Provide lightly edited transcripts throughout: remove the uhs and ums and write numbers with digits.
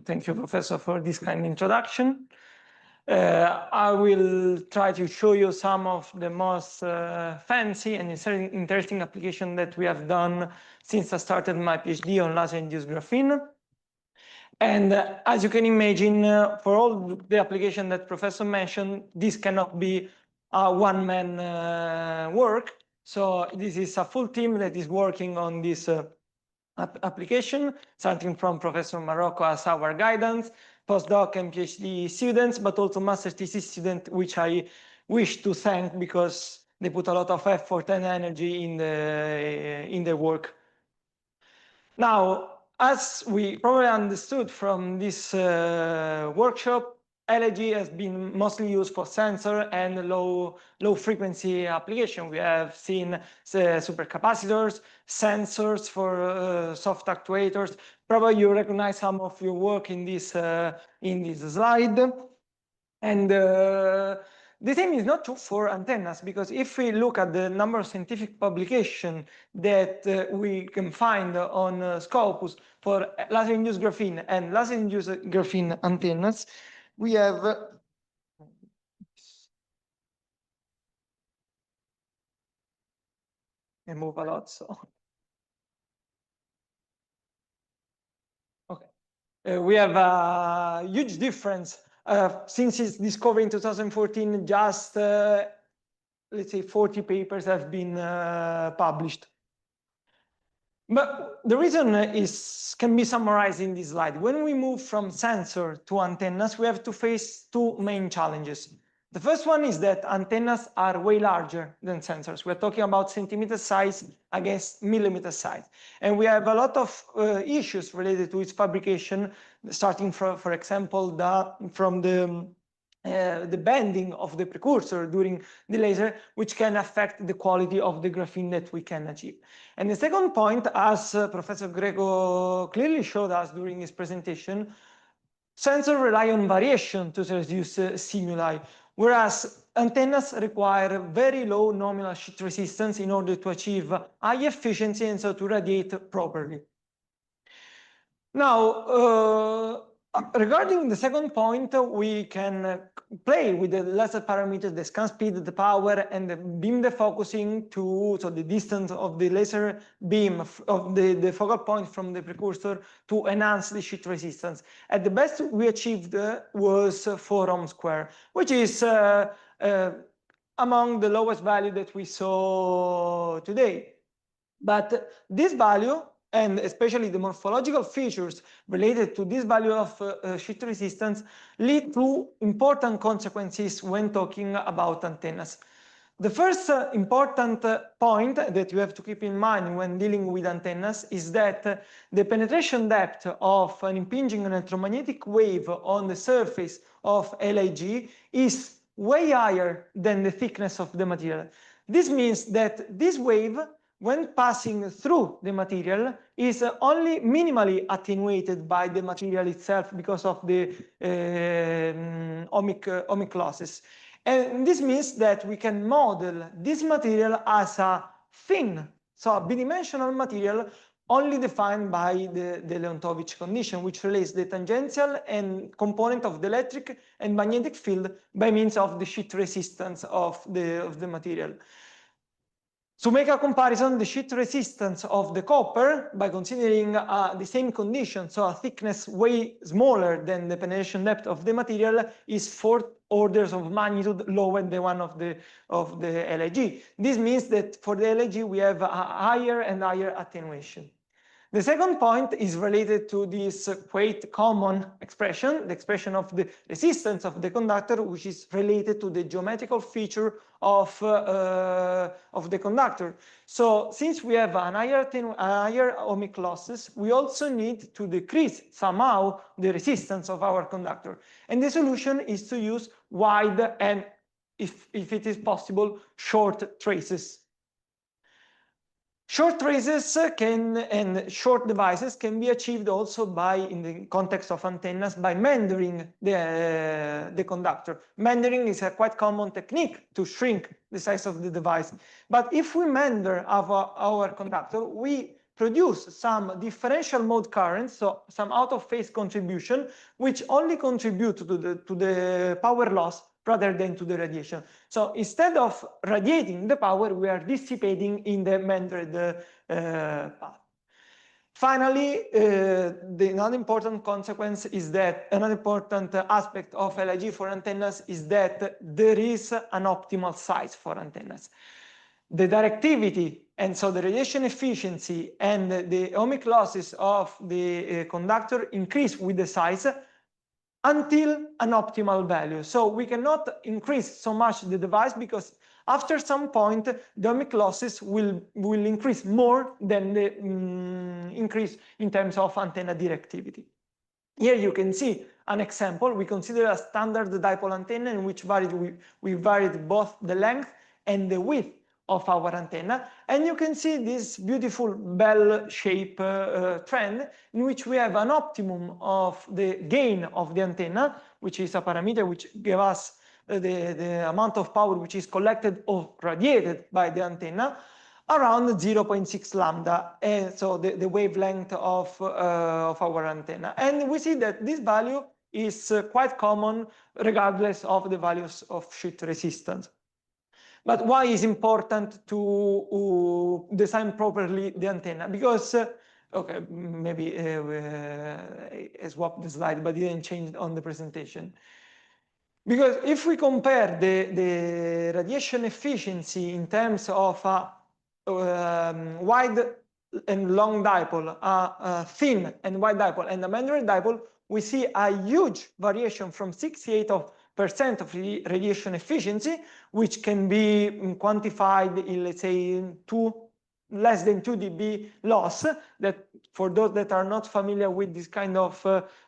Thank you, Professor, for this kind introduction. I will try to show you some of the most fancy and interesting application that we have done since I started my PhD on laser-induced graphene. And as you can imagine, for all the application that Professor mentioned, this cannot be a one-man work. So this is a full team that is working on this application, starting from Professor Marocco as our guidance, postdoc and PhD students, but also master thesis students, which I wish to thank because they put a lot of effort and energy in the work. Now, as we probably understood from this workshop, LIG has been mostly used for sensor and low frequency application. We have seen supercapacitors, sensors for soft actuators. Probably you recognize some of your work in this slide. And the same is not true for antennas, because if we look at the number of scientific publications that we can find on Scopus for laser-induced graphene and laser-induced graphene antennas, we have I move a lot, so okay. We have a huge difference since its discovery in 2014. Just let's say 40 papers have been published. But the reason can be summarized in this slide. When we move from sensor to antennas, we have to face two main challenges. The first one is that antennas are way larger than sensors. We're talking about centimeter size against millimeter size. And we have a lot of issues related to its fabrication, starting from, for example, from the bending of the precursor during the laser, which can affect the quality of the graphene that we can achieve. And the second point, as Professor Greco clearly showed us during his presentation, sensors rely on variation to reduce stimuli, whereas antennas require very low nominal sheet resistance in order to achieve high efficiency and so to radiate properly. Now, regarding the second point, we can play with the laser parameters, the scan speed, the power, and the beam defocusing so the distance of the laser beam of the focal point from the precursor to enhance the sheet resistance. At the best we achieved was 4 ohm square, which is among the lowest value that we saw today. But this value, and especially the morphological features related to this value of sheet resistance, lead to important consequences when talking about antennas. The first important point that you have to keep in mind when dealing with antennas is that the penetration depth of an impinging electromagnetic wave on the surface of LIG is way higher than the thickness of the material. This means that this wave, when passing through the material, is only minimally attenuated by the material itself because of the ohmic losses. And this means that we can model this material as a thin, so a bidimensional material only defined by the Leontovich condition, which relates the tangential and component of the electric and magnetic field by means of the sheet resistance of the material. To make a comparison, the sheet resistance of the copper, by considering the same condition, so a thickness way smaller than the penetration depth of the material, is 4 orders of magnitude lower than one of the LIG. This means that for the LIG we have a higher and higher attenuation. The second point is related to this quite common expression, the expression of the resistance of the conductor, which is related to the geometrical feature of the conductor. So since we have a higher ohmic losses, we also need to decrease somehow the resistance of our conductor. And the solution is to use wide and, if it is possible, short traces. Short traces and short devices can be achieved also by, in the context of antennas, by mendering the conductor. Mendering is a quite common technique to shrink the size of the device. But if we mender our conductor, we produce some differential mode currents, so some out-of-phase contribution, which only contribute to the power loss rather than to the radiation. So instead of radiating the power, we are dissipating in the meandred path. Finally, another important consequence is that another important aspect of LIG for antennas is that there is an optimal size for antennas. The directivity, and so the radiation efficiency and the ohmic losses of the conductor increase with the size until an optimal value. So we cannot increase so much the device because after some point, the ohmic losses will increase more than the increase in terms of antenna directivity. Here you can see an example. We consider a standard dipole antenna in which we varied both the length and the width of our antenna, and you can see this beautiful bell shape trend in which we have an optimum of the gain of the antenna, which is a parameter which gives us the amount of power which is collected or radiated by the antenna, around 0.6 lambda, and so the wavelength of our antenna. And we see that this value is quite common regardless of the values of sheet resistance. But why is important to design properly the antenna? Because, okay, maybe I swapped the slide, but didn't change on the presentation. Because if we compare the radiation efficiency in terms of wide and long dipole, a thin and wide dipole, and a meandering dipole, we see a huge variation from 68% of radiation efficiency, which can be quantified in, let's say, less than 2 dB loss. That, for those that are not familiar with this kind of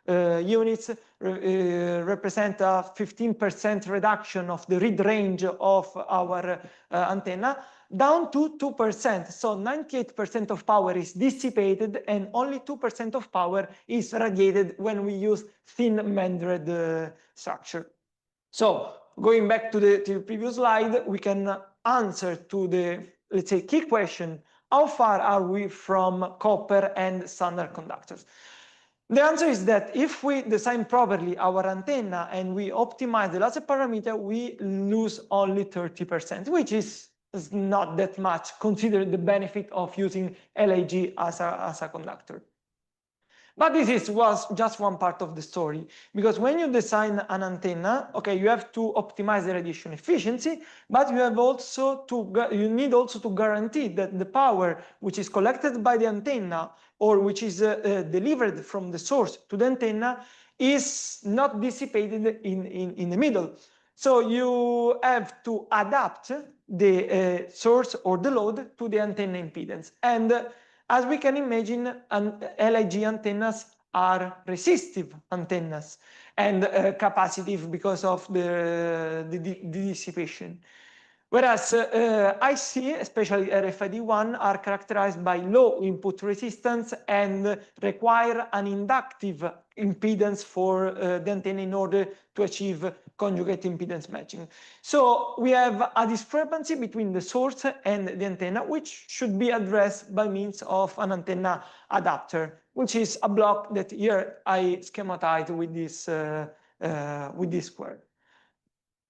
units, represent a 15% reduction of the read range of our antenna, down to 2%. So 98% of power is dissipated and only 2% of power is radiated when we use thin meandred structure. So going back to the previous slide, we can answer to the, let's say, key question: how far are we from copper and standard conductors? The answer is that if we design properly our antenna and we optimize the laser parameter, we lose only 30%, which is not that much considering the benefit of using LIG as a conductor. But this was just one part of the story, because when you design an antenna, okay, you have to optimize the radiation efficiency, but you have also you need also to guarantee that the power which is collected by the antenna or which is delivered from the source to the antenna is not dissipated in the middle. So you have to adapt the source or the load to the antenna impedance. And as we can imagine, LIG antennas are resistive antennas and capacitive because of the dissipation. Whereas IC, especially RFID1, are characterized by low input resistance and require an inductive impedance for the antenna in order to achieve conjugate impedance matching. So we have a discrepancy between the source and the antenna, which should be addressed by means of an antenna adapter, which is a block that here I schematized with this square.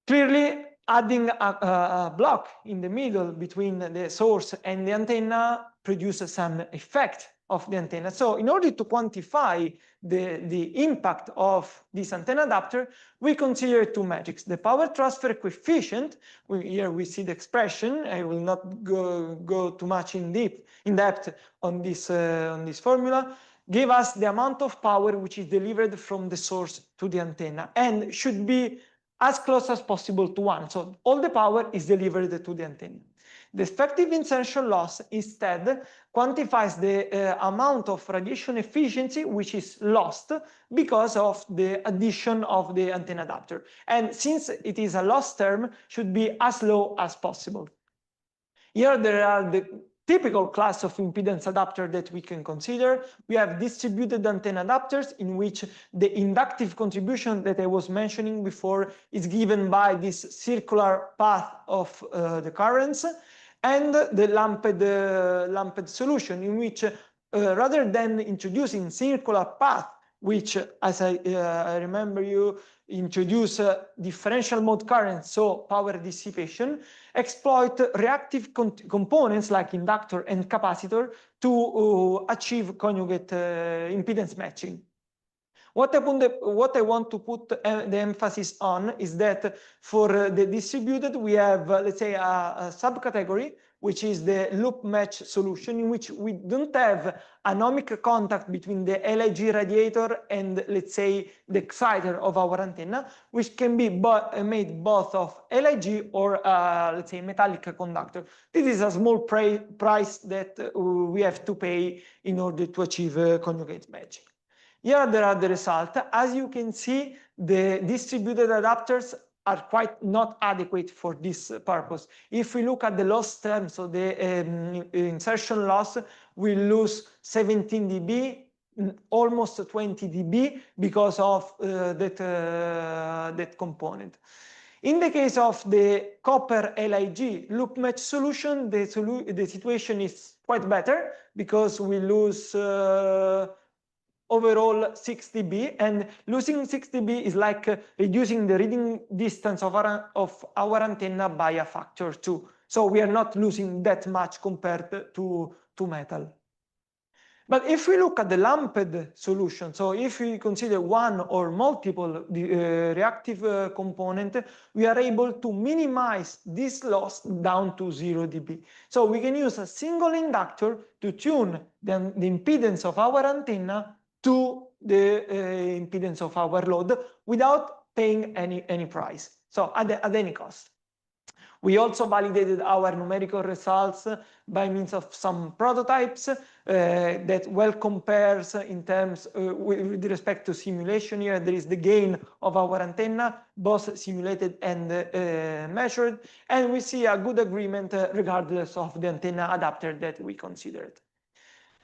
Clearly, adding a block in the middle between the source and the antenna produces some effect of the antenna. So in order to quantify the impact of this antenna adapter, we consider two metrics: the power transfer coefficient. Here we see the expression. I will not go too much in depth on this formula. Give us the amount of power which is delivered from the source to the antenna and should be as close as possible to 1. So all the power is delivered to the antenna. The effective insertion loss instead quantifies the amount of radiation efficiency which is lost because of the addition of the antenna adapter. And since it is a loss term, should be as low as possible. Here there are the typical class of impedance adapter that we can consider. We have distributed antenna adapters in which the inductive contribution that I was mentioning before is given by this circular path of the currents. and the lumped solution, in which rather than introducing circular path, which, as I remember you, introduce differential mode current, so power dissipation, exploit reactive components like inductor and capacitor to achieve conjugate impedance matching. What I want to put the emphasis on is that for the distributed, we have, let's say, a subcategory, which is the loop match solution, in which we don't have anomic contact between the LIG radiator and, let's say, the exciter of our antenna, which can be made both of LIG or, let's say, metallic conductor. This is a small price that we have to pay in order to achieve conjugate matching. Here there are the results. As you can see, the distributed adapters are quite not adequate for this purpose. If we look at the loss term, so the insertion loss, we lose 17 dB, almost 20 dB because of that component. In the case of the copper LIG loop match solution, the situation is quite better because we lose overall 6 dB, and losing 6 dB is like reducing the reading distance of our antenna by a factor 2. So we are not losing that much compared to metal. But if we look at the lumped solution, so if we consider one or multiple reactive component, we are able to minimize this loss down to 0 dB. So we can use a single inductor to tune the impedance of our antenna to the impedance of our load without paying any price, so at any cost. We also validated our numerical results by means of some prototypes that well compares in terms with respect to simulation. Here there is the gain of our antenna, both simulated and measured, and we see a good agreement regardless of the antenna adapter that we considered.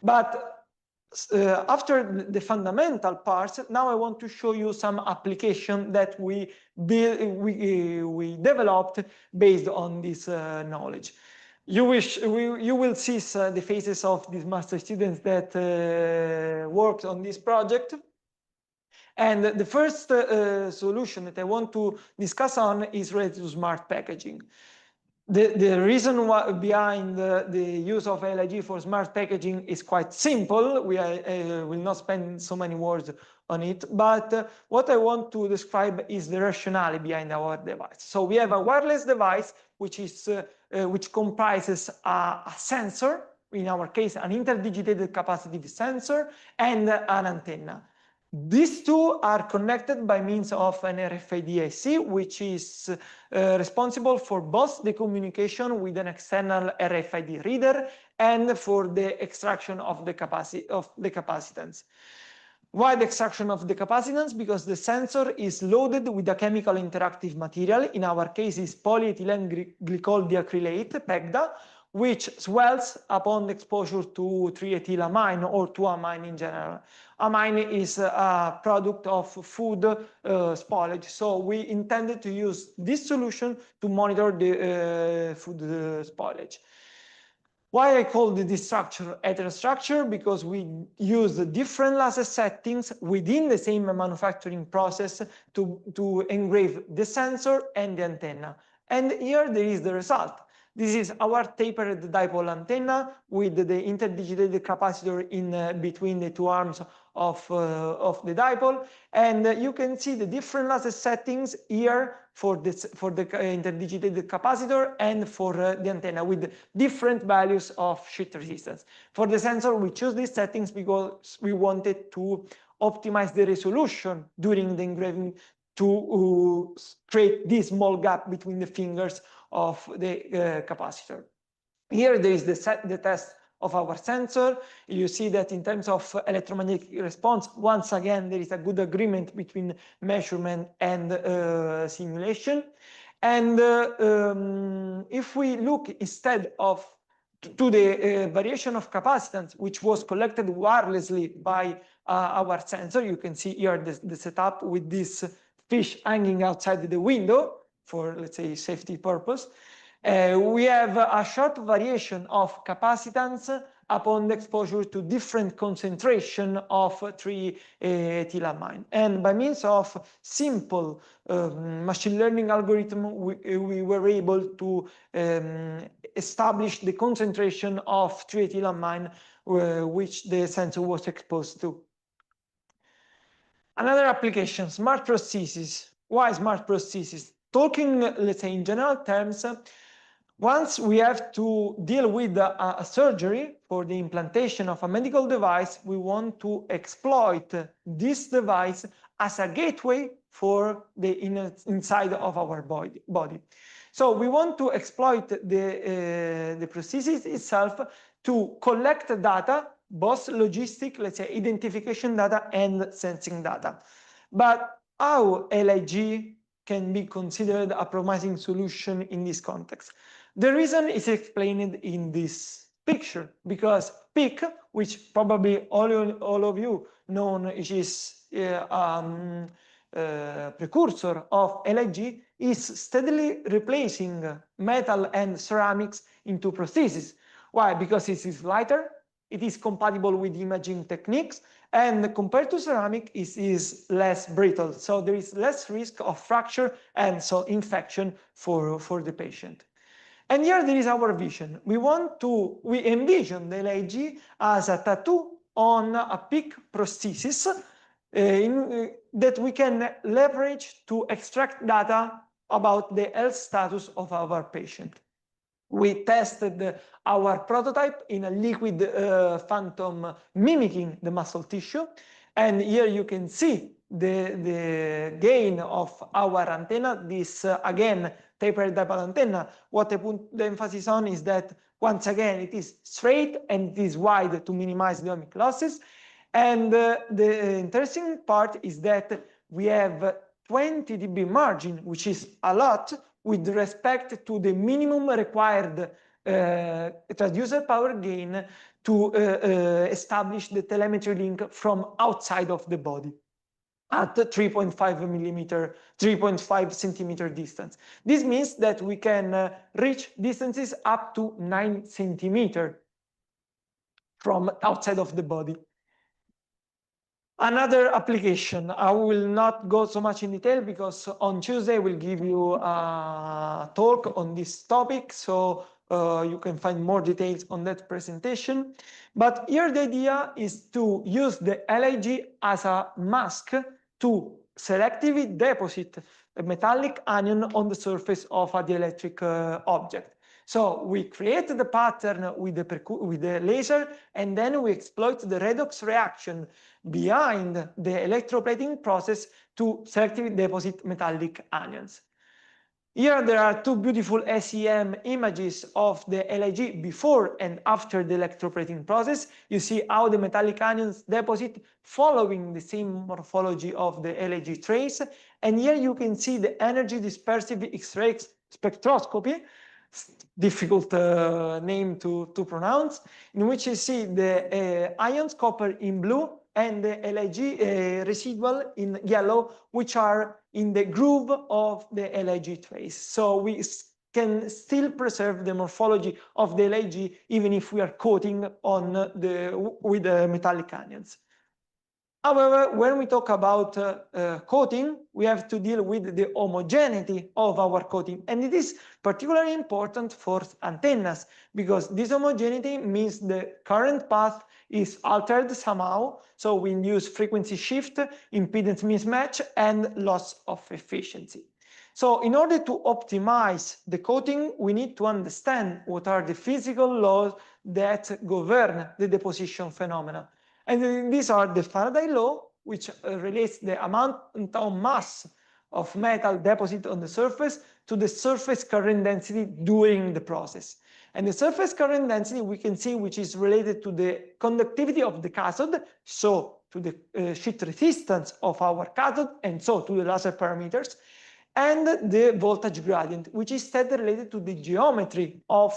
But after the fundamental parts, now I want to show you some application that we developed based on this knowledge. You will see the faces of these master students that worked on this project. And the first solution that I want to discuss on is related to smart packaging. The reason behind the use of LIG for smart packaging is quite simple. We will not spend so many words on it, but what I want to describe is the rationale behind our device. So we have a wireless device which comprises a sensor, in our case an interdigitated capacitive sensor, and an antenna. These two are connected by means of an RFID IC, which is responsible for both the communication with an external RFID reader and for the extraction of the capacitance. Why the extraction of the capacitance? Because the sensor is loaded with a chemical interactive material, in our case is polyethylene glycol diacrylate, PEGDA, which swells upon exposure to triethylamine or to amine in general. Amine is a product of food spoilage, so we intended to use this solution to monitor the food spoilage. Why I call this structure heterostructure? Because we use different laser settings within the same manufacturing process to engrave the sensor and the antenna. And here there is the result. This is our tapered dipole antenna with the interdigitated capacitor in between the two arms of the dipole, and you can see the different laser settings here for the interdigitated capacitor and for the antenna with different values of sheet resistance. For the sensor, we chose these settings because we wanted to optimize the resolution during the engraving to create this small gap between the fingers of the capacitor. Here there is the test of our sensor. You see that in terms of electromagnetic response, once again there is a good agreement between measurement and simulation. And if we look instead of to the variation of capacitance, which was collected wirelessly by our sensor, you can see here the setup with this fish hanging outside the window for, let's say, safety purpose. We have a short variation of capacitance upon the exposure to different concentration of 3-ethylamine. And by means of simple machine learning algorithm, we were able to establish the concentration of 3-ethylamine which the sensor was exposed to. Another application, smart prosthesis. Why smart prosthesis? Talking, let's say, in general terms, once we have to deal with a surgery for the implantation of a medical device, we want to exploit this device as a gateway for the inside of our body. So we want to exploit the prosthesis itself to collect data, both logistic, let's say, identification data and sensing data. But how LIG can be considered a promising solution in this context? The reason is explained in this picture, because PIC, which probably all of you know, is precursor of LIG, is steadily replacing metal and ceramics into prosthesis. Why? Because it is lighter, it is compatible with imaging techniques, and compared to ceramic, it is less brittle. So there is less risk of fracture and so infection for the patient. And here there is our vision. We envision the LIG as a tattoo on a PIC prosthesis that we can leverage to extract data about the health status of our patient. We tested our prototype in a liquid phantom mimicking the muscle tissue. And here you can see the gain of our antenna, this again tapered dipole antenna. What I put the emphasis on is that once again it is straight and it is wide to minimize the ohmic losses. And the interesting part is that we have 20 dB margin, which is a lot with respect to the minimum required transducer power gain to establish the telemetry link from outside of the body at 3.5 centimeter distance. This means that we can reach distances up to 9 centimeters from outside of the body. Another application, I will not go so much in detail because on Tuesday we'll give you a talk on this topic, so you can find more details on that presentation. But here the idea is to use the LIG as a mask to selectively deposit a metallic anion on the surface of a dielectric object. So we create the pattern with the laser, and then we exploit the redox reaction behind the electroplating process to selectively deposit metallic anions. Here there are two beautiful SEM images of the LIG before and after the electroplating process. You see how the metallic anions deposit following the same morphology of the LIG trace. And here you can see the energy dispersive X-ray spectroscopy, difficult name to pronounce, in which you see the ions copper in blue and the LIG residual in yellow, which are in the groove of the LIG trace. So we can still preserve the morphology of the LIG even if we are coating on with the metallic anions. However, when we talk about coating, we have to deal with the homogeneity of our coating. And it is particularly important for antennas because this homogeneity means the current path is altered somehow. So we induce frequency shift, impedance mismatch, and loss of efficiency. So in order to optimize the coating, we need to understand what are the physical laws that govern the deposition phenomena. And these are the Faraday law, which relates the amount of mass of metal deposited on the surface to the surface current density during the process. And the surface current density we can see which is related to the conductivity of the cathode, so to the sheet resistance of our cathode, and so to the laser parameters, and the voltage gradient, which is instead related to the geometry of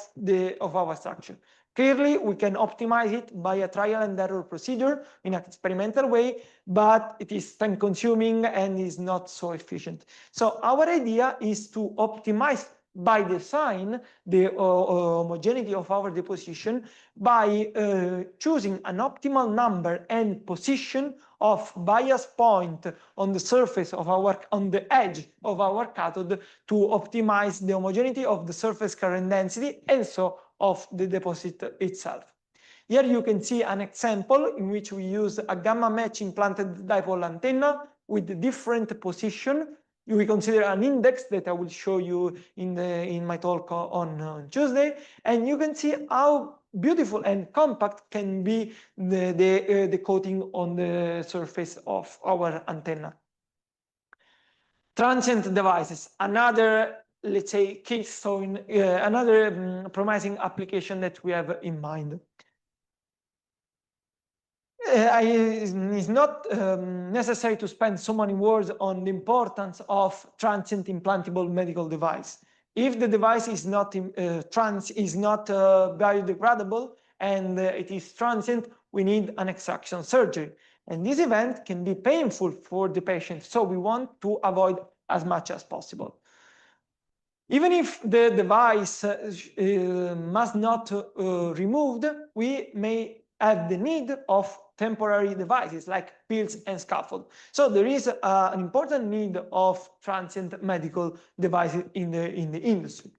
our structure. Clearly, we can optimize it by a trial and error procedure in an experimental way, but it is time consuming and is not so efficient. So our idea is to optimize by design the homogeneity of our deposition by choosing an optimal number and position of bias point on the surface of on the edge of our cathode to optimize the homogeneity of the surface current density and so of the deposit itself. Here you can see an example in which we use a gamma match implanted dipole antenna with different position. We consider an index that I will show you in my talk on Tuesday, and you can see how beautiful and compact can be the coating on the surface of our antenna. Transient devices, another, let's say, keystone, another promising application that we have in mind. It's not necessary to spend so many words on the importance of transient implantable medical device. If the device is not biodegradable and it is transient, we need an extraction surgery. And this event can be painful for the patient, so we want to avoid as much as possible. Even if the device must not removed, we may have the need of temporary devices like pills and scaffold. So there is an important need of transient medical devices in the industry.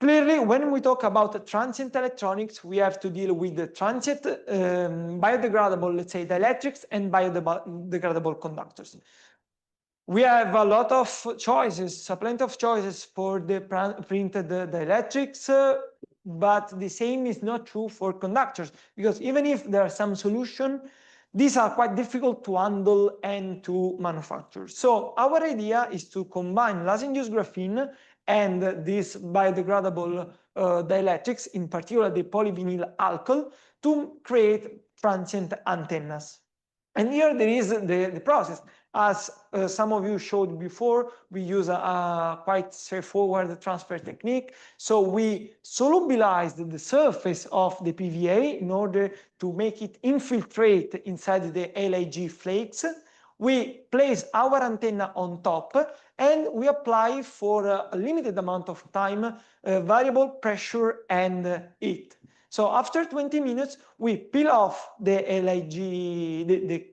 Clearly, when we talk about transient electronics, we have to deal with the transient biodegradable, let's say, dielectrics and biodegradable conductors. We have a lot of choices, plenty of choices for the printed dielectrics, but the same is not true for conductors, because even if there are some solutions, these are quite difficult to handle and to manufacture. So our idea is to combine laser-induced graphene and these biodegradable dielectrics, in particular the polyvinyl alcohol, to create transient antennas. And here there is the process. As some of you showed before, we use a quite straightforward transfer technique. So we solubilized the surface of the PVA in order to make it infiltrate inside the LIG flakes. We place our antenna on top and we apply for a limited amount of time variable pressure and heat. So after 20 minutes, we peel off the LIG,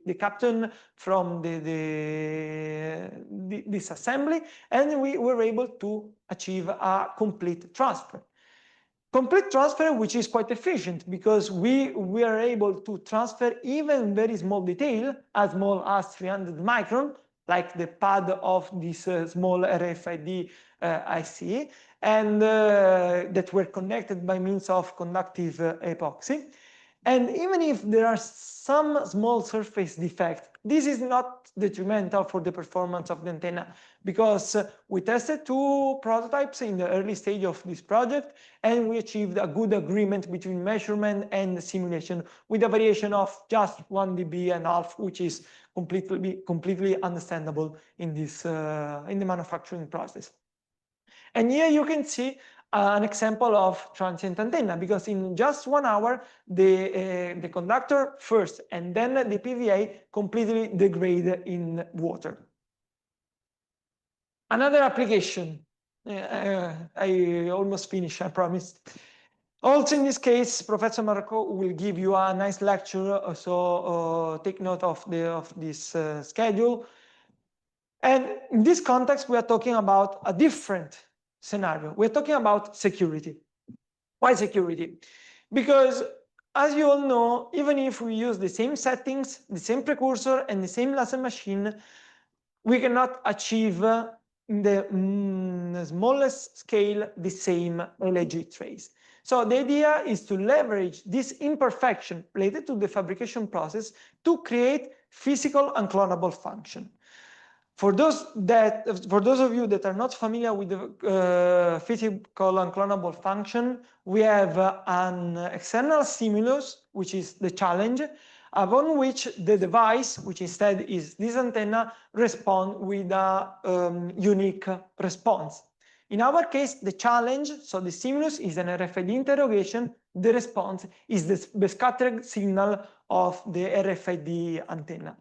the captain from this assembly, and we were able to achieve a complete transfer. Complete transfer, which is quite efficient because we are able to transfer even very small detail, as small as 300 micron, like the pad of this small RFID IC, and that were connected by means of conductive epoxy. And even if there are some small surface defects, this is not detrimental for the performance of the antenna, because we tested 2 prototypes in the early stage of this project, and we achieved a good agreement between measurement and simulation with a variation of just 1 dB, which is completely understandable in this in the manufacturing process. And here you can see an example of transient antenna, because in just 1 hour, the conductor first and then the PVA completely degrade in water. Another application, I almost finished, I promise. Also in this case, Professor Marco will give you a nice lecture, so take note of this schedule. And in this context, we are talking about a different scenario. We're talking about security. Why security? Because as you all know, even if we use the same settings, the same precursor, and the same laser machine, we cannot achieve in the smallest scale the same LIG trace. So the idea is to leverage this imperfection related to the fabrication process to create physical unclonable function. For those of you that are not familiar with the physical unclonable function, we have an external stimulus, which is the challenge, upon which the device, which instead is this antenna, responds with a unique response. In our case, the challenge, so the stimulus is an RFID interrogation, the response is the scattered signal of the RFID antenna.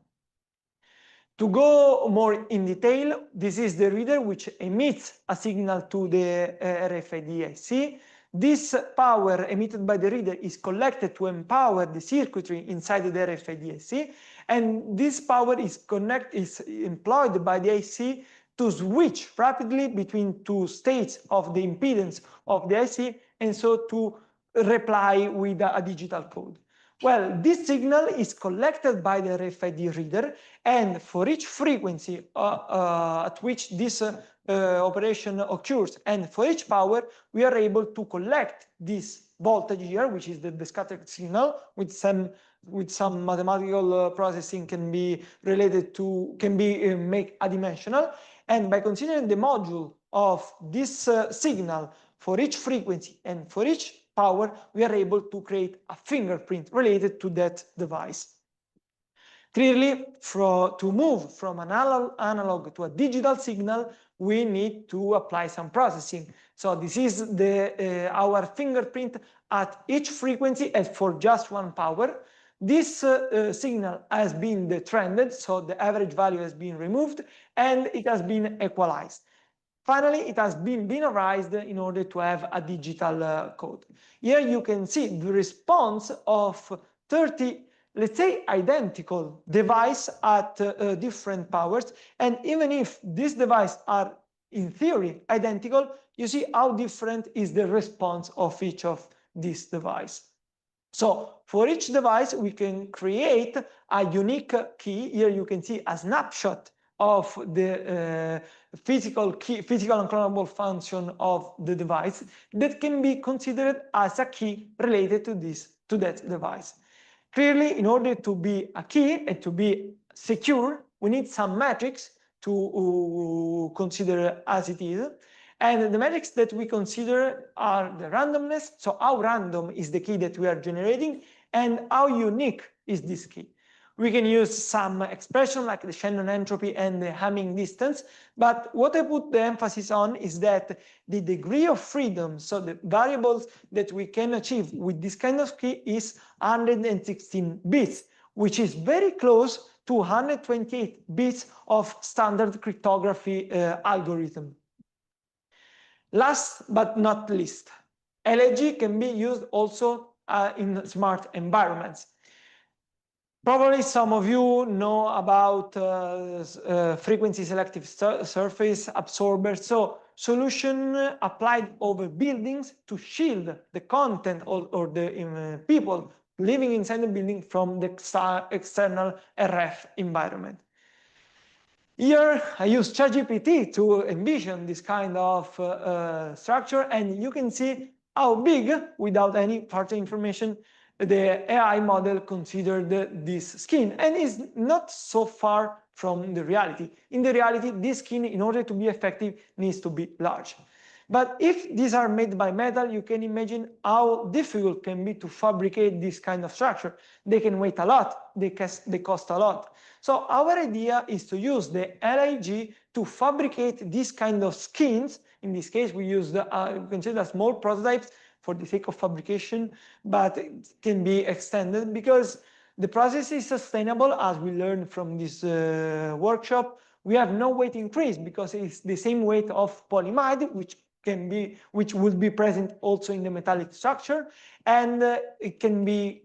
To go more in detail, this is the reader which emits a signal to the RFID IC. This power emitted by the reader is collected to empower the circuitry inside the RFID IC, and this power is employed by the IC to switch rapidly between two states of the impedance of the IC, and so to reply with a digital code. Well, this signal is collected by the RFID reader, and for each frequency at which this operation occurs, and for each power, we are able to collect this voltage here, which is the scattered signal, with some mathematical processing can be related to, make adimensional, and by considering the module of this signal for each frequency and for each power, we are able to create a fingerprint related to that device. Clearly, to move from an analog to a digital signal, we need to apply some processing. So this is our fingerprint at each frequency and for just one power. This signal has been detrended, so the average value has been removed, and it has been equalized. Finally, it has been binarized in order to have a digital code. Here you can see the response of 30, let's say, identical devices at different powers. And even if these devices are, in theory, identical, you see how different is the response of each of these devices. So for each device, we can create a unique key. Here you can see a snapshot of the physical and clonable function of the device that can be considered as a key related to that device. Clearly, in order to be a key and to be secure, we need some metrics to consider as it is. And the metrics that we consider are the randomness, so how random is the key that we are generating, and how unique is this key. We can use some expression like the Shannon entropy and the Hamming distance, but what I put the emphasis on is that the degree of freedom, so the variables that we can achieve with this kind of key is 116 bits, which is very close to 128 bits of standard cryptography algorithm. Last but not least, LIG can be used also in smart environments. Probably some of you know about frequency selective surface absorbers, so solution applied over buildings to shield the content or the people living inside the building from the external RF environment. Here I use ChatGPT to envision this kind of structure, and you can see how big, without any further information, the AI model considered this skin, and is not so far from the reality. In the reality, this skin, in order to be effective, needs to be large. But if these are made by metal, you can imagine how difficult it can be to fabricate this kind of structure. They can weigh a lot, they cost a lot. So our idea is to use the LIG to fabricate this kind of skins. In this case, we use consider small prototypes for the sake of fabrication, but it can be extended because the process is sustainable, as we learned from this workshop. We have no weight increase because it's the same weight of polyimide, which would be present also in the metallic structure, and it can be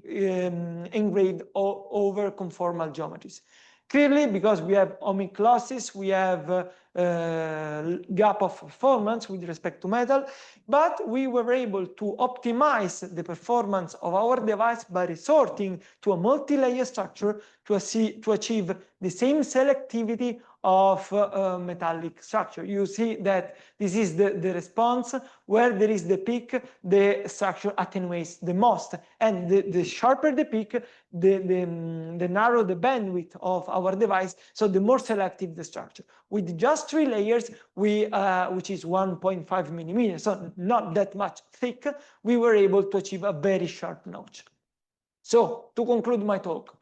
engraved over conformal geometries. Clearly, because we have ohmic losses, we have gap of performance with respect to metal, but we were able to optimize the performance of our device by resorting to a multi-layer structure to achieve the same selectivity of metallic structure. You see that this is the response. Where there is the peak, the structure attenuates the most, and the sharper the peak, the narrower the bandwidth of our device, so the more selective the structure. With just 3 layers, which is 1.5 millimeters, so not that much thick, we were able to achieve a very sharp notch. So, to conclude my talk,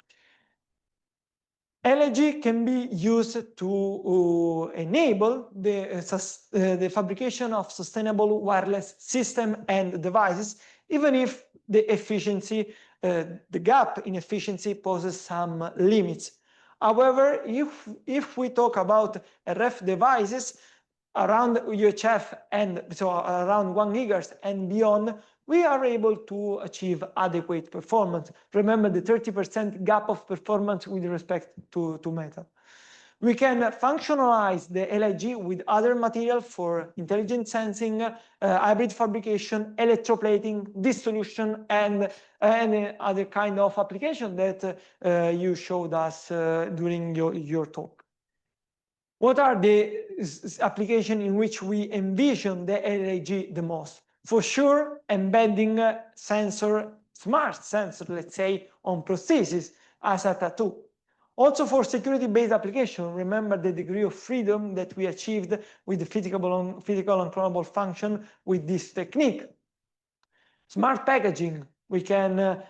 LIG can be used to enable the fabrication of sustainable wireless system and devices, even if the efficiency, the gap in efficiency poses some limits. However, if we talk about RF devices around UHF and so around 1 gigahertz and beyond, we are able to achieve adequate performance. Remember the 30% gap of performance with respect to metal. We can functionalize the LIG with other material for intelligent sensing, hybrid fabrication, electroplating, dissolution, and any other kind of application that you showed us during your talk. What are the applications in which we envision the LIG the most? For sure, embedding smart sensor, let's say, on prosthesis as a tattoo. Also for security-based application, remember the degree of freedom that we achieved with the physical unclonable function with this technique. Smart packaging,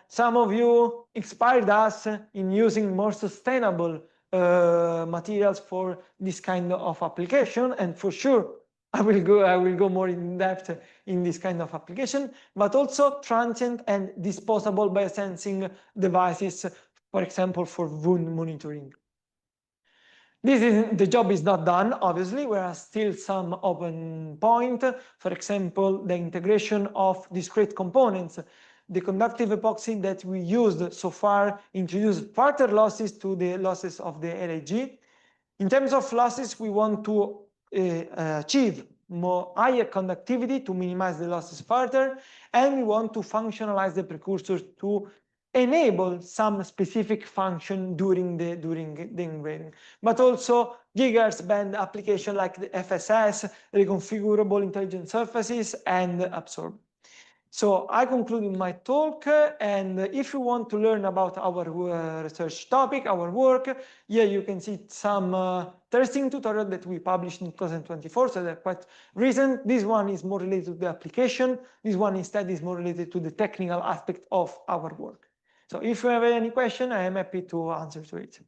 some of you inspired us in using more sustainable materials for this kind of application, and for sure I will go more in depth in this kind of application, but also transient and disposable biosensing devices, for example, for wound monitoring. The job is not done, obviously. There are still some open points. For example, the integration of discrete components. The conductive epoxy that we used so far introduced further losses to the losses of the LIG. In terms of losses, we want to achieve higher conductivity to minimize the losses further, and we want to functionalize the precursors to enable some specific function during the engraving, but also gigahertz band application like the FSS, reconfigurable intelligent surfaces, and absorb. So I concluded my talk, and if you want to learn about our research topic, our work, here you can see some testing tutorial that we published in 2024, so they're quite recent. This one is more related to the application. This one instead is more related to the technical aspect of our work. So if you have any question, I am happy to answer to it.